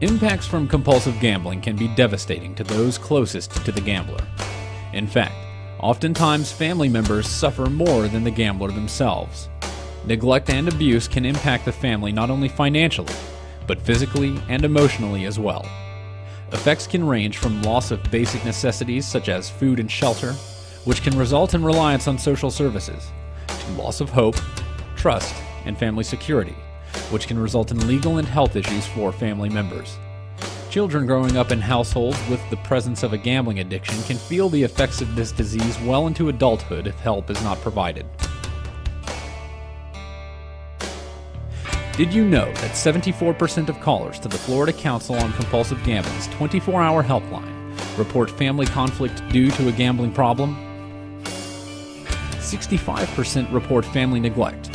Impacts from compulsive gambling can be devastating to those closest to the gambler. In fact, oftentimes family members suffer more than the gambler themselves. Neglect and abuse can impact the family not only financially, but physically and emotionally as well. Effects can range from loss of basic necessities such as food and shelter, which can result in reliance on social services, to loss of hope, trust, and family security, which can result in legal and health issues for family members. Children growing up in households with the presence of a gambling addiction can feel the effects of this disease well into adulthood if help is not provided. Did you know that 74% of callers to the Florida Council on Compulsive Gambling's 24-hour helpline report family conflict due to a gambling problem? 65% report family neglect.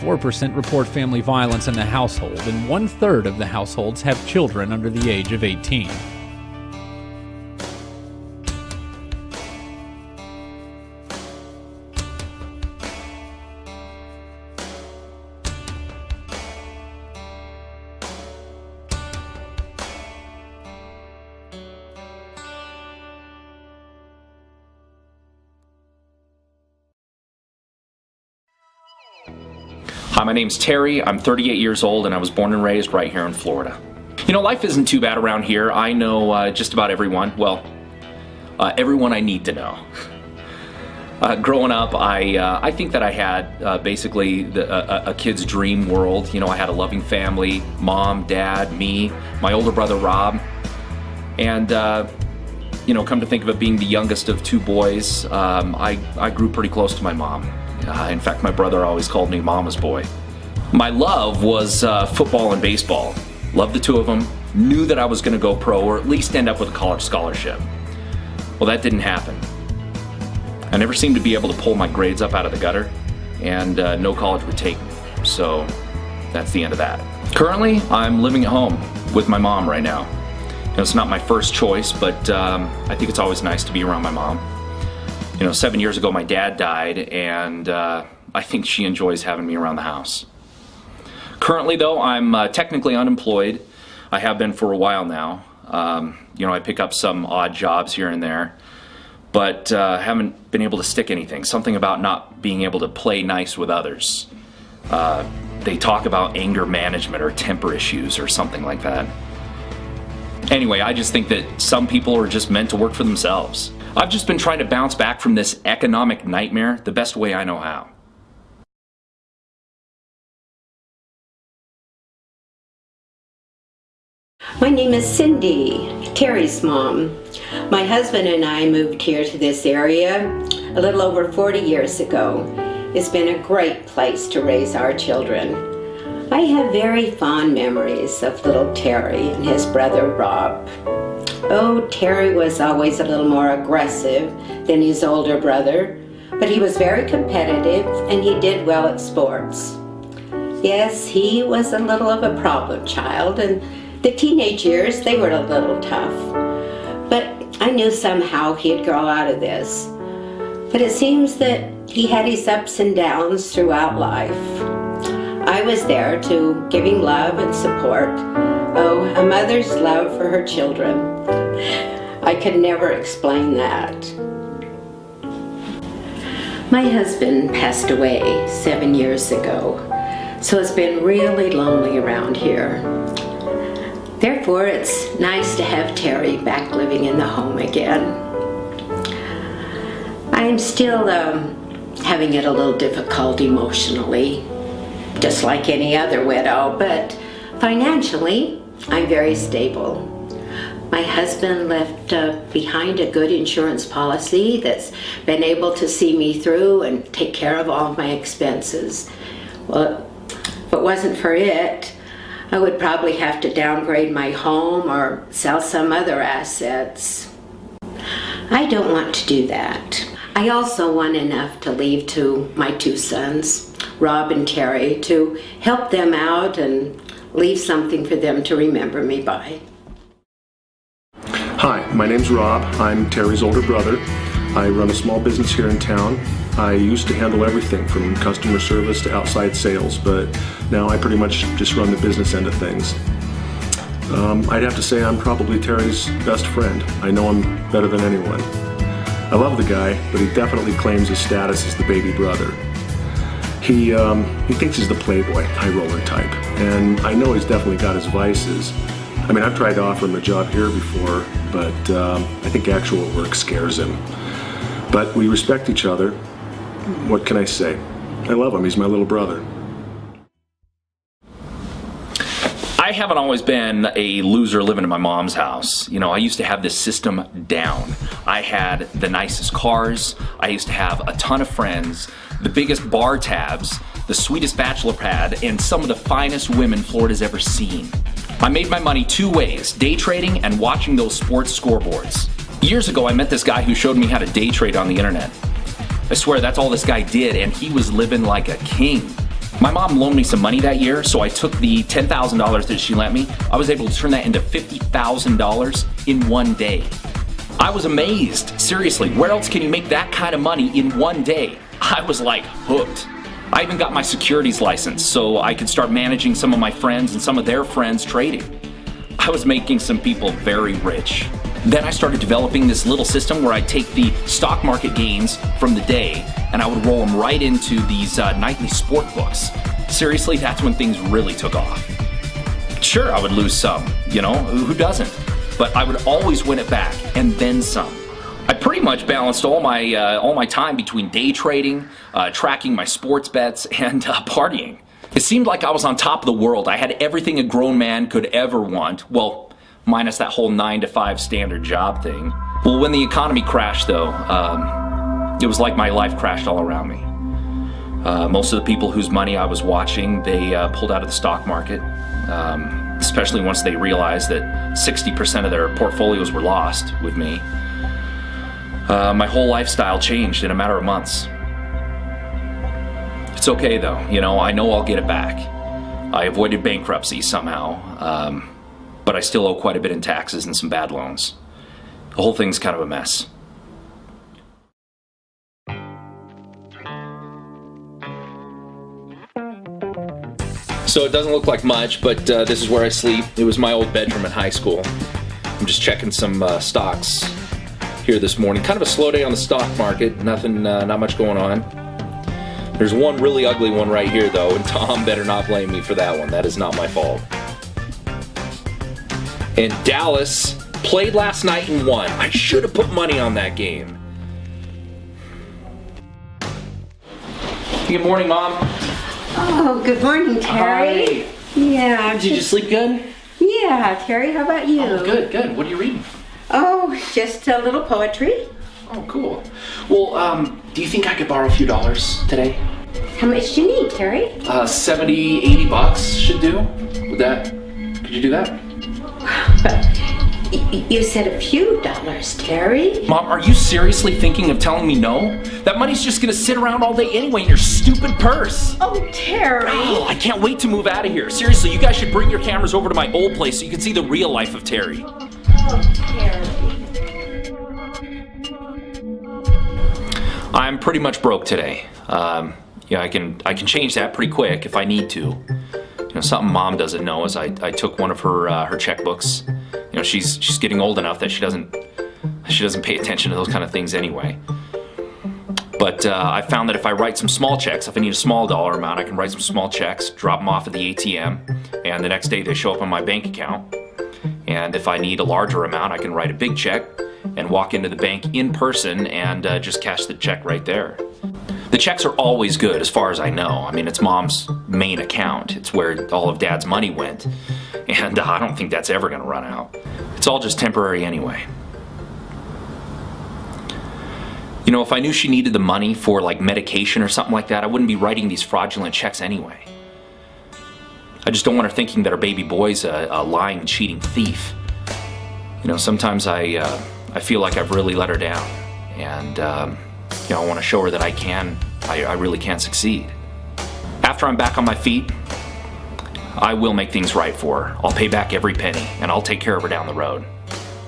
4% report family violence in the household, and 1/3 of the households have children under the age of 18. Hi, my name's Terry. I'm 38 years old and I was born and raised right here in Florida. You know, life isn't too bad around here. I know just about everyone. Well, everyone I need to know. Growing up, I think that I had basically a kid's dream world. You know, I had a loving family, mom, dad, me, my older brother Rob. And, you know, come to think of it, being the youngest of two boys, I grew pretty close to my mom. In fact, my brother always called me Mama's boy. My love was football and baseball. Loved the two of them. Knew that I was going to go pro or at least end up with a college scholarship. Well, that didn't happen. I never seemed to be able to pull my grades up out of the gutter, and no college would take me. So that's the end of that. Currently, I'm living at home with my mom right now. You know, it's not my first choice, but I think it's always nice to be around my mom. You know, 7 years ago my dad died, and I think she enjoys having me around the house. Currently though, I'm technically unemployed. I have been for a while now. You know, I pick up some odd jobs here and there, but haven't been able to stick anything. Something about not being able to play nice with others. They talk about anger management or temper issues or something like that. Anyway, I just think that some people are just meant to work for themselves. I've just been trying to bounce back from this economic nightmare the best way I know how. My name is Cindy, Terry's mom. My husband and I moved here to this area a little over 40 years ago. It's been a great place to raise our children. I have very fond memories of little Terry and his brother Rob. Oh, Terry was always a little more aggressive than his older brother, but he was very competitive and he did well at sports. Yes, he was a little of a problem child, and the teenage years, they were a little tough. But I knew somehow he'd grow out of this. But it seems that he had his ups and downs throughout life. I was there to give him love and support. Oh, a mother's love for her children. I could never explain that. My husband passed away 7 years ago, so it's been really lonely around here. Therefore, it's nice to have Terry back living in the home again. I'm still having it a little difficult emotionally, just like any other widow, but financially, I'm very stable. My husband left behind a good insurance policy that's been able to see me through and take care of all of my expenses. Well, if it wasn't for it, I would probably have to downgrade my home or sell some other assets. I don't want to do that. I also want enough to leave to my two sons, Rob and Terry, to help them out and leave something for them to remember me by. Hi, my name's Rob. I'm Terry's older brother. I run a small business here in town. I used to handle everything from customer service to outside sales, but now I pretty much just run the business end of things. I'd have to say I'm probably Terry's best friend. I know him better than anyone. I love the guy, but he definitely claims his status as the baby brother. He thinks he's the playboy, high roller type, and I know he's definitely got his vices. I mean, I've tried to offer him a job here before, but I think actual work scares him. But we respect each other. What can I say? I love him. He's my little brother. I haven't always been a loser living in my mom's house. You know, I used to have this system down. I had the nicest cars. I used to have a ton of friends, the biggest bar tabs, the sweetest bachelor pad, and some of the finest women Florida's ever seen. I made my money two ways, day trading and watching those sports scoreboards. Years ago, I met this guy who showed me how to day trade on the internet. I swear that's all this guy did, and he was living like a king. My mom loaned me some money that year, so I took the $10,000 that she lent me. I was able to turn that into $50,000 in one day. I was amazed. Seriously, where else can you make that kind of money in one day? I was like hooked. I even got my securities license so I could start managing some of my friends and some of their friends trading. I was making some people very rich. Then I started developing this little system where I'd take the stock market gains from the day and I would roll them right into these nightly sport books. Seriously, that's when things really took off. Sure, I would lose some, you know, who doesn't? But I would always win it back, and then some. I pretty much balanced all my time between day trading, tracking my sports bets, and partying. It seemed like I was on top of the world. I had everything a grown man could ever want. Well, minus that whole 9-to-5 standard job thing. Well, when the economy crashed, though, it was like my life crashed all around me. Most of the people whose money I was watching, they pulled out of the stock market, especially once they realized that 60% of their portfolios were lost with me. My whole lifestyle changed in a matter of months. It's okay though, you know, I know I'll get it back. I avoided bankruptcy somehow, but I still owe quite a bit in taxes and some bad loans. The whole thing's kind of a mess. So it doesn't look like much, but this is where I sleep. It was my old bedroom in high school. I'm just checking some stocks here this morning. Kind of a slow day on the stock market. Nothing, not much going on. There's one really ugly one right here though, and Tom better not blame me for that one. That is not my fault. And Dallas played last night and won. I should have put money on that game. Good morning, Mom. Oh, good morning, Terry. Hi. Yeah. Did you sleep good? Yeah, Terry, how about you? Oh, good, good. What are you reading? Oh, just a little poetry. Oh, cool. Well, do you think I could borrow a few dollars today? How much do you need, Terry? 70, 80 bucks should do. Could you do that? But you said a few dollars, Terry. Mom, are you seriously thinking of telling me no? That money's just gonna sit around all day anyway in your stupid purse. Oh, Terry. Oh, I can't wait to move out of here. Seriously, you guys should bring your cameras over to my old place so you can see the real life of Terry. Oh, Terry. I'm pretty much broke today. Yeah, I can change that pretty quick if I need to. You know, something Mom doesn't know is I took one of her checkbooks. You know, she's getting old enough that she doesn't pay attention to those kind of things anyway. But I found that if I write some small checks, if I need a small dollar amount, I can write some small checks, drop them off at the ATM, and the next day they show up on my bank account. And if I need a larger amount, I can write a big check and walk into the bank in person and just cash the check right there. The checks are always good as far as I know. I mean, it's Mom's main account. It's where all of Dad's money went. And I don't think that's ever going to run out. It's all just temporary anyway. You know, if I knew she needed the money for like medication or something like that, I wouldn't be writing these fraudulent checks anyway. I just don't want her thinking that her baby boy's a lying, cheating thief. You know, sometimes I feel like I've really let her down. And, you know, I want to show her that I really can succeed. After I'm back on my feet, I will make things right for her. I'll pay back every penny, and I'll take care of her down the road.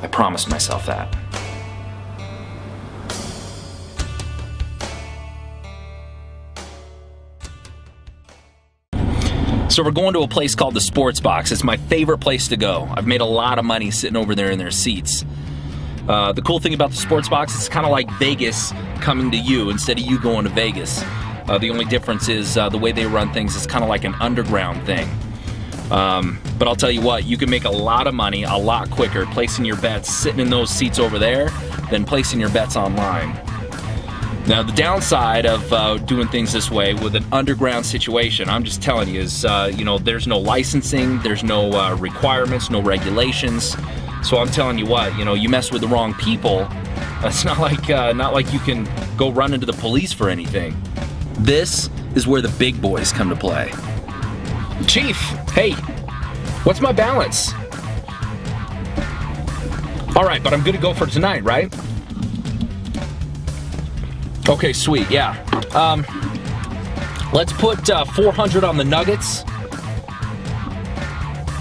I promised myself that. So we're going to a place called the Sports Box. It's my favorite place to go. I've made a lot of money sitting over there in their seats. The cool thing about the Sports Box, it's kind of like Vegas coming to you instead of you going to Vegas. The only difference is the way they run things is kind of like an underground thing. But I'll tell you what, you can make a lot of money a lot quicker placing your bets sitting in those seats over there than placing your bets online. Now, the downside of doing things this way with an underground situation, I'm just telling you, is there's no licensing, there's no requirements, no regulations. So I'm telling you what, you mess with the wrong people, it's not like you can go run into the police for anything. This is where the big boys come to play. Chief, hey, what's my balance? All right, but I'm good to go for tonight, right? Okay, sweet, yeah. Let's put 400 on the Nuggets.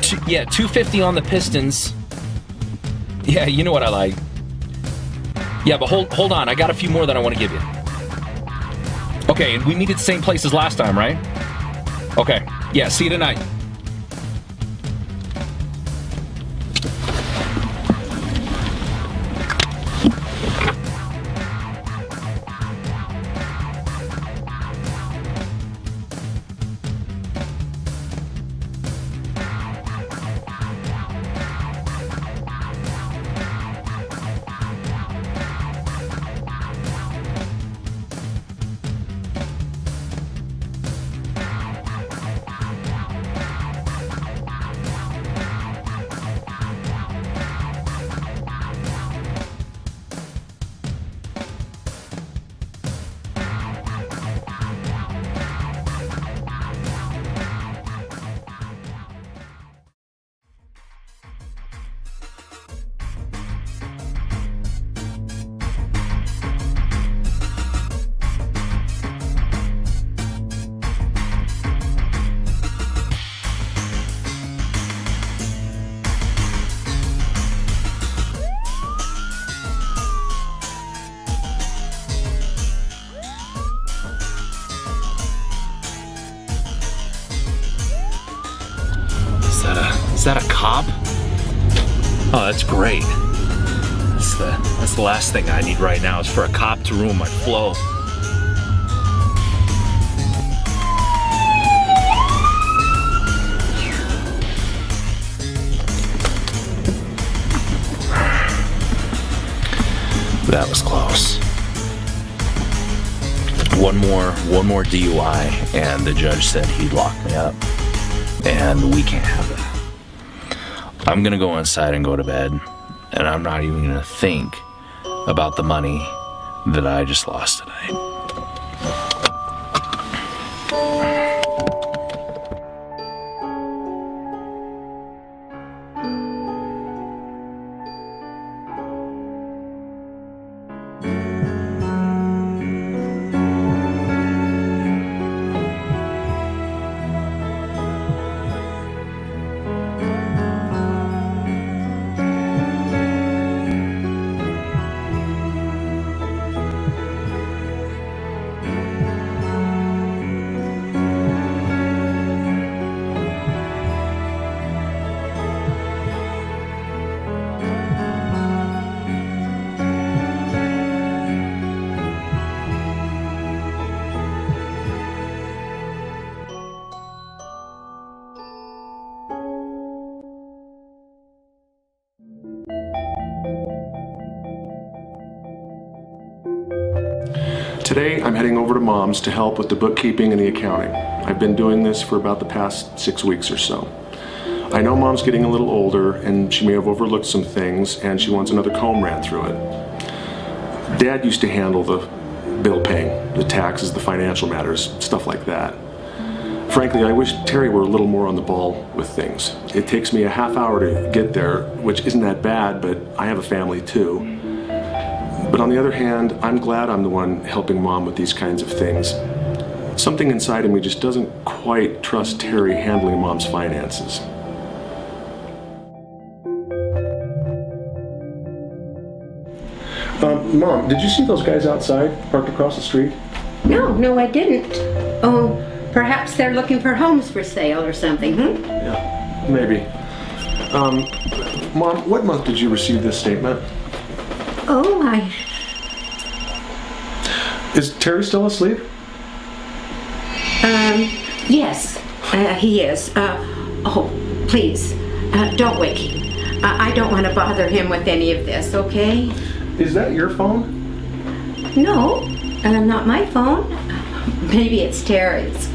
250 on the Pistons. Yeah, you know what I like. Yeah, but hold on, I got a few more that I want to give you. Okay, and we meet at the same place as last time, right? Okay, yeah, see you tonight. Is that a cop? Oh, that's great. That's the last thing I need right now is for a cop to ruin my flow. That was close. One more DUI, and the judge said he'd lock me up. And we can't have that. I'm gonna go inside and go to bed, and I'm not even gonna think about the money that I just lost tonight. Today, I'm heading over to Mom's to help with the bookkeeping and the accounting. I've been doing this for about the past 6 weeks or so. I know Mom's getting a little older and she may have overlooked some things and she wants another comb ran through it. Dad used to handle the bill paying, the taxes, the financial matters, stuff like that. Frankly, I wish Terry were a little more on the ball with things. It takes me a half hour to get there, which isn't that bad, but I have a family too. But on the other hand, I'm glad I'm the one helping Mom with these kinds of things. Something inside of me just doesn't quite trust Terry handling Mom's finances. Mom, did you see those guys outside, parked across the street? No, I didn't. Oh, Perhaps they're looking for homes for sale or something, Yeah, maybe. Mom, what month did you receive this statement? Oh, Is Terry still asleep? Yes, he is. Oh, please, don't wake him. I don't want to bother him with any of this, okay? Is that your phone? No, not my phone. Maybe it's Terry's.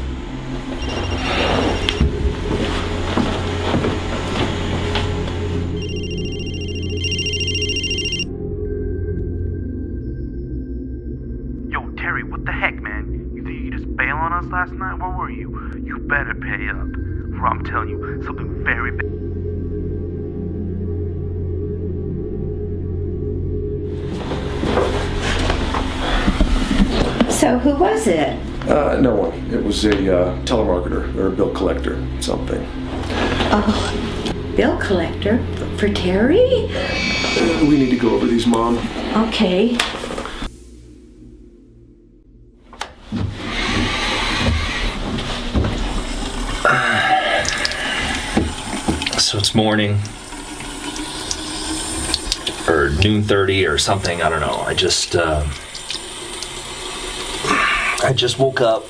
Yo, Terry, what the heck, man? You think you could just bail on us last night? Where were you? You better pay up, or I'm telling you something very bad. So who was it? No one. It was a telemarketer or a bill collector, something. Oh, bill collector for Terry? We need to go over these, Mom. Okay. So it's morning, or noon 30 or something, I don't know. I just woke up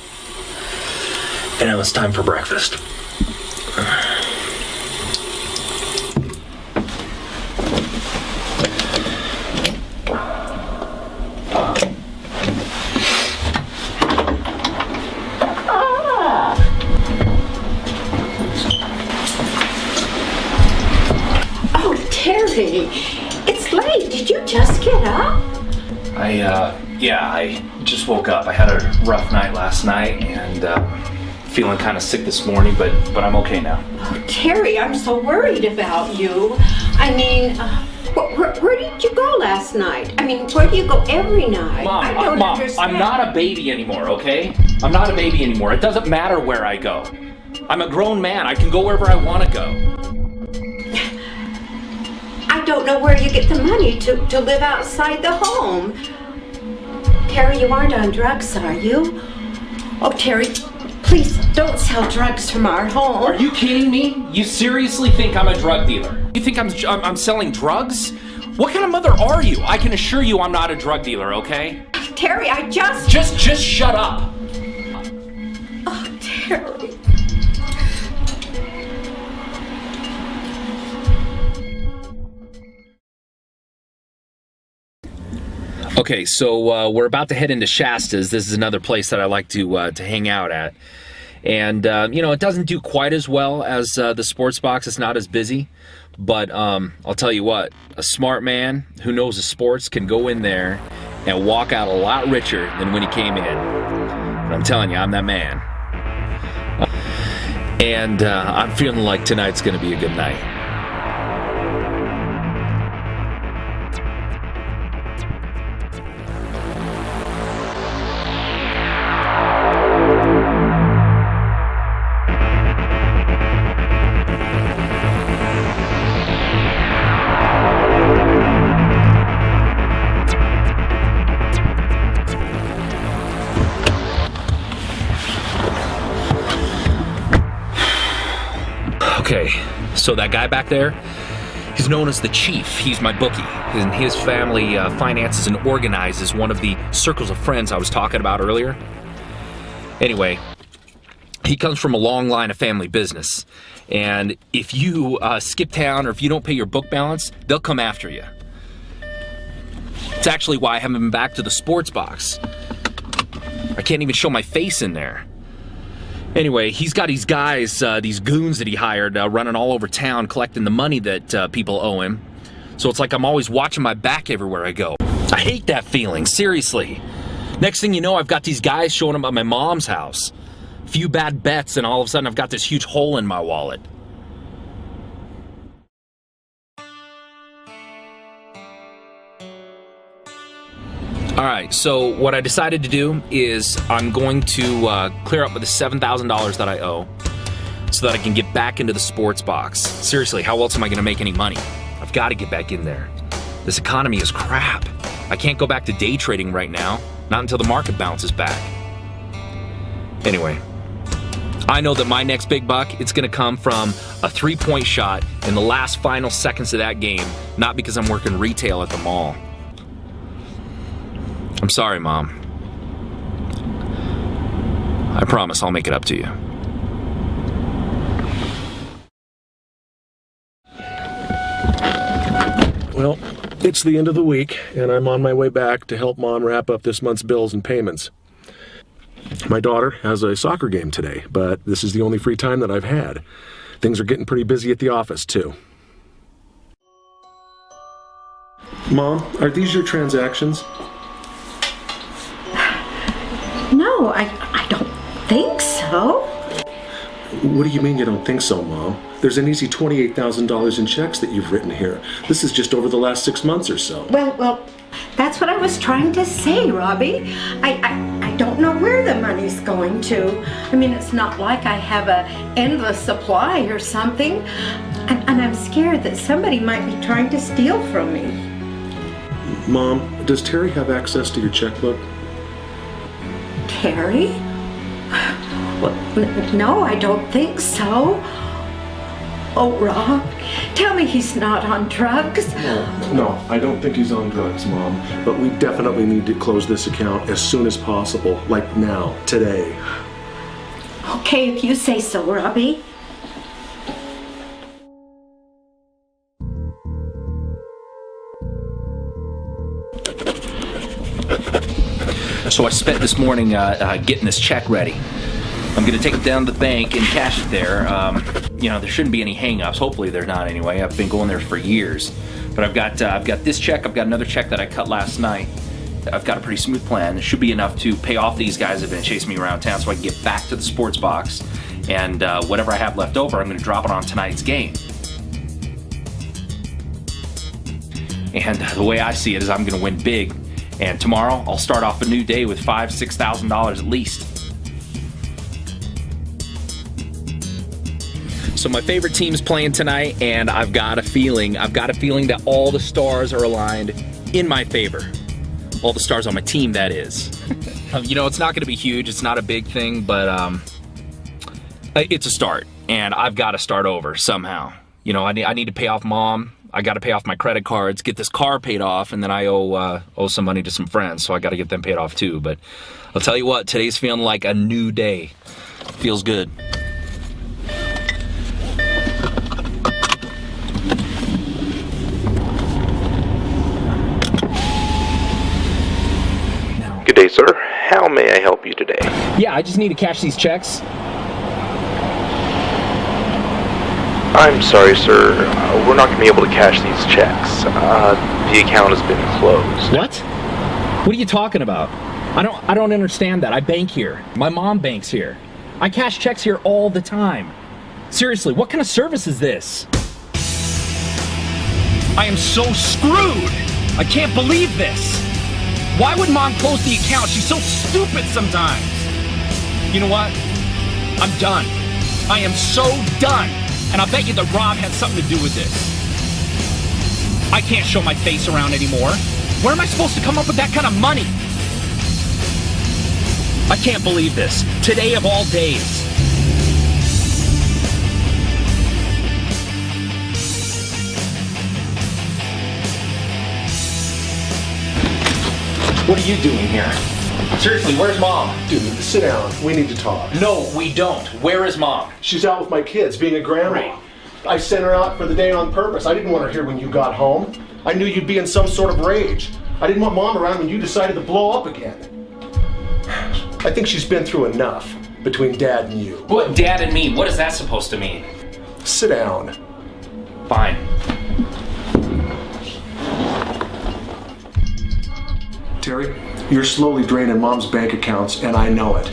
and it was time for breakfast. Terry, it's late. Did you just get up? I just woke up. I had a rough night last night and feeling kind of sick this morning, but I'm okay now. Oh, Terry, I'm so worried about you. I mean, where did you go last night? I mean, where do you go every night? Mom, I don't understand. I'm not a baby anymore, okay? I'm not a baby anymore. It doesn't matter where I go. I'm a grown man. I can go wherever I want to go. I don't know where you get the money to live outside the home. Terry, you aren't on drugs, are you? Oh, Terry, please don't sell drugs from our home. Are you kidding me? You seriously think I'm a drug dealer? You think I'm selling drugs? What kind of mother are you? I can assure you I'm not a drug dealer, okay? Terry, I just... Just shut up. Oh, Terry. Okay, so we're about to head into Shasta's. This is another place that I like to hang out at. And, you know, it doesn't do quite as well as the sports box. It's not as busy. But I'll tell you what, a smart man who knows the sports can go in there and walk out a lot richer than when he came in. And I'm telling you, I'm that man. And I'm feeling like tonight's going to be a good night. Okay, so that guy back there, he's known as the Chief. He's my bookie, and his family finances and organizes one of the circles of friends I was talking about earlier. Anyway, he comes from a long line of family business, and if you skip town or if you don't pay your book balance, they'll come after you. It's actually why I haven't been back to the sports box. I can't even show my face in there. Anyway, he's got these guys, these goons that he hired, running all over town collecting the money that people owe him. So it's like I'm always watching my back everywhere I go. I hate that feeling, seriously. Next thing you know, I've got these guys showing up at my mom's house. A few bad bets, and all of a sudden I've got this huge hole in my wallet. Alright, so what I decided to do is I'm going to clear up with the $7,000 that I owe so that I can get back into the sports box. Seriously, how else am I going to make any money? I've got to get back in there. This economy is crap. I can't go back to day trading right now, not until the market bounces back. Anyway, I know that my next big buck, it's going to come from a 3-point shot in the last final seconds of that game, not because I'm working retail at the mall. I'm sorry, Mom. I promise I'll make it up to you. Well, it's the end of the week, and I'm on my way back to help Mom wrap up this month's bills and payments. My daughter has a soccer game today, but this is the only free time that I've had. Things are getting pretty busy at the office, too. Mom, are these your transactions? No, I don't think so. What do you mean you don't think so, Mom? There's an easy $28,000 in checks that you've written here. This is just over the last 6 months or so. Well, that's what I was trying to say, Robbie. I don't know where the money's going to. I mean, it's not like I have a endless supply or something. And I'm scared that somebody might be trying to steal from me. Mom, does Terry have access to your checkbook? Terry? Well, no, I don't think so. Oh, Rob, tell me he's not on drugs. No, I don't think he's on drugs, Mom. But we definitely need to close this account as soon as possible, like now, today. Okay, if you say so, Robbie. So I spent this morning getting this check ready. I'm going to take it down to the bank and cash it there. You know, there shouldn't be any hang-ups. Hopefully there's not anyway. I've been going there for years. But I've got this check. I've got another check that I cut last night. I've got a pretty smooth plan. It should be enough to pay off these guys that have been chasing me around town so I can get back to the sports box. And whatever I have left over, I'm going to drop it on tonight's game. And the way I see it is I'm going to win big. And tomorrow, I'll start off a new day with $5,000, $6,000 at least. So my favorite team's playing tonight, and I've got a feeling that all the stars are aligned in my favor. All the stars on my team, that is. You know, it's not going to be huge. It's not a big thing, but it's a start, and I've got to start over somehow. You know, I need to pay off Mom. I got to pay off my credit cards, get this car paid off, and then I owe some money to some friends, so I got to get them paid off too. But I'll tell you what, today's feeling like a new day. Feels good. Good day, sir. How may I help you today? Yeah, I just need to cash these checks. I'm sorry, sir. We're not going to be able to cash these checks. The account has been closed. What? What are you talking about? I don't understand that. I bank here. My mom banks here. I cash checks here all the time. Seriously, what kind of service is this? I am so screwed! I can't believe this! Why would Mom close the account? She's so stupid sometimes. You know what? I'm done. I am so done. And I'll bet you that Rob had something to do with this. I can't show my face around anymore. Where am I supposed to come up with that kind of money? I can't believe this. Today of all days. What are you doing here? Seriously, where's Mom? Dude, sit down. We need to talk. No, we don't. Where is Mom? She's out with my kids, being a grandma. Right. I sent her out for the day on purpose. I didn't want her here when you got home. I knew you'd be in some sort of rage. I didn't want Mom around when you decided to blow up again. I think she's been through enough between Dad and you. What, Dad and me? What is that supposed to mean? Sit down. Fine. Terry, you're slowly draining Mom's bank accounts, and I know it.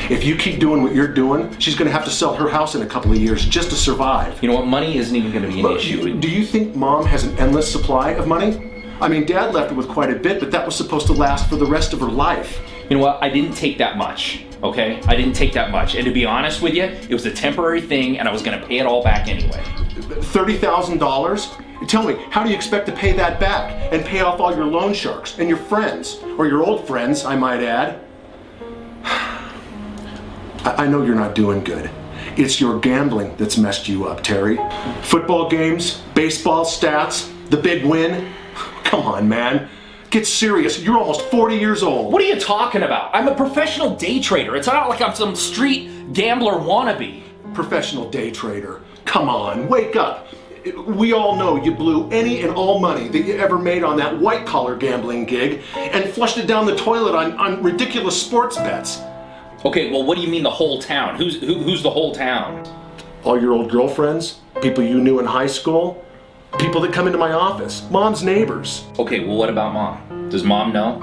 If you keep doing what you're doing, she's going to have to sell her house in a couple of years just to survive. You know what? Money isn't even going to be an issue. Do you think Mom has an endless supply of money? I mean, Dad left her with quite a bit, but that was supposed to last for the rest of her life. You know what? I didn't take that much, okay? I didn't take that much. And to be honest with you, it was a temporary thing, and I was going to pay it all back anyway. $30,000? Tell me, how do you expect to pay that back and pay off all your loan sharks and your friends, or your old friends, I might add? I know you're not doing good, It's your gambling that's messed you up, Terry. Football games, baseball stats, the big win. Come on, man. Get serious. You're almost 40 years old. What are you talking about? I'm a professional day trader. It's not like I'm some street gambler wannabe. Professional day trader. Come on, wake up. We all know you blew any and all money that you ever made on that white-collar gambling gig and flushed it down the toilet on ridiculous sports bets. Okay, well, what do you mean the whole town? Who's the whole town? All your old girlfriends, people you knew in high school, people that come into my office, Mom's neighbors. Okay, well, what about Mom? Does Mom know?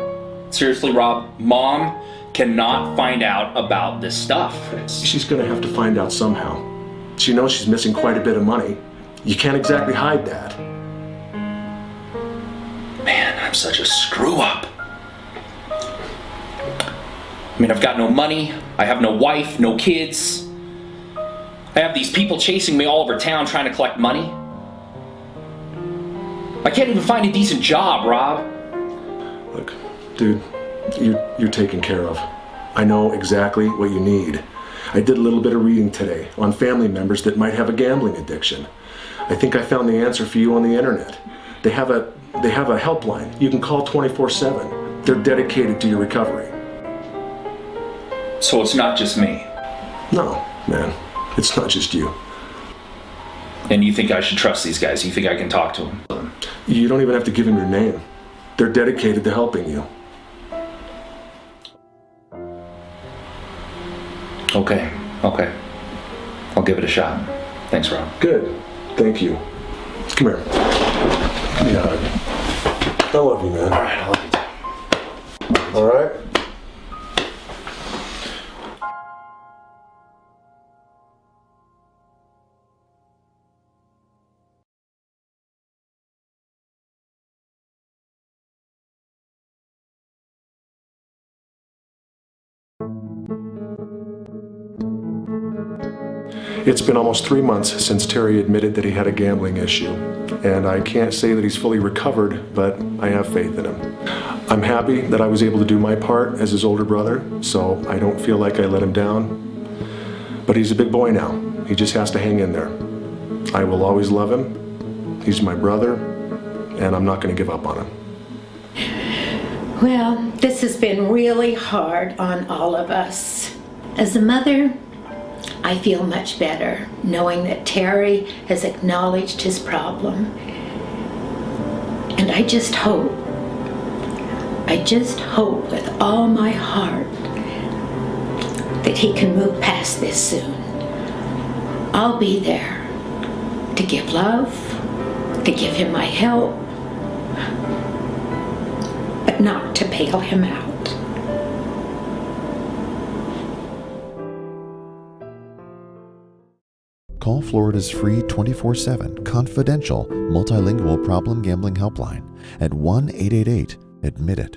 Seriously, Rob, Mom cannot find out about this stuff. She's gonna have to find out somehow. She knows she's missing quite a bit of money. You can't exactly hide that. Man, I'm such a screw-up. I mean, I've got no money, I have no wife, no kids. I have these people chasing me all over town trying to collect money. I can't even find a decent job, Rob. Look, dude, you're taken care of. I know exactly what you need. I did a little bit of reading today on family members that might have a gambling addiction. I think I found the answer for you on the internet. They have a helpline. You can call 24/7. They're dedicated to your recovery. So it's not just me. No, man, it's not just you. And you think I should trust these guys? You think I can talk to them? You don't even have to give them your name. They're dedicated to helping you. Okay. I'll give it a shot. Thanks, Rob. Good. Thank you. Come here. Give me a hug. I love you, man. All right, I love you too. All right? It's been almost 3 months since Terry admitted that he had a gambling issue, and I can't say that he's fully recovered, but I have faith in him. I'm happy that I was able to do my part as his older brother, so I don't feel like I let him down. But he's a big boy now. He just has to hang in there. I will always love him. He's my brother, and I'm not going to give up on him. Well, this has been really hard on all of us. As a mother, I feel much better knowing that Terry has acknowledged his problem. And I just hope with all my heart that he can move past this soon. I'll be there to give love, to give him my help, but not to bail him out. Call Florida's free 24/7 confidential multilingual problem gambling helpline at 1-888-ADMIT-IT.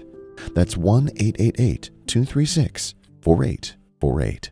That's 1-888-236-4848.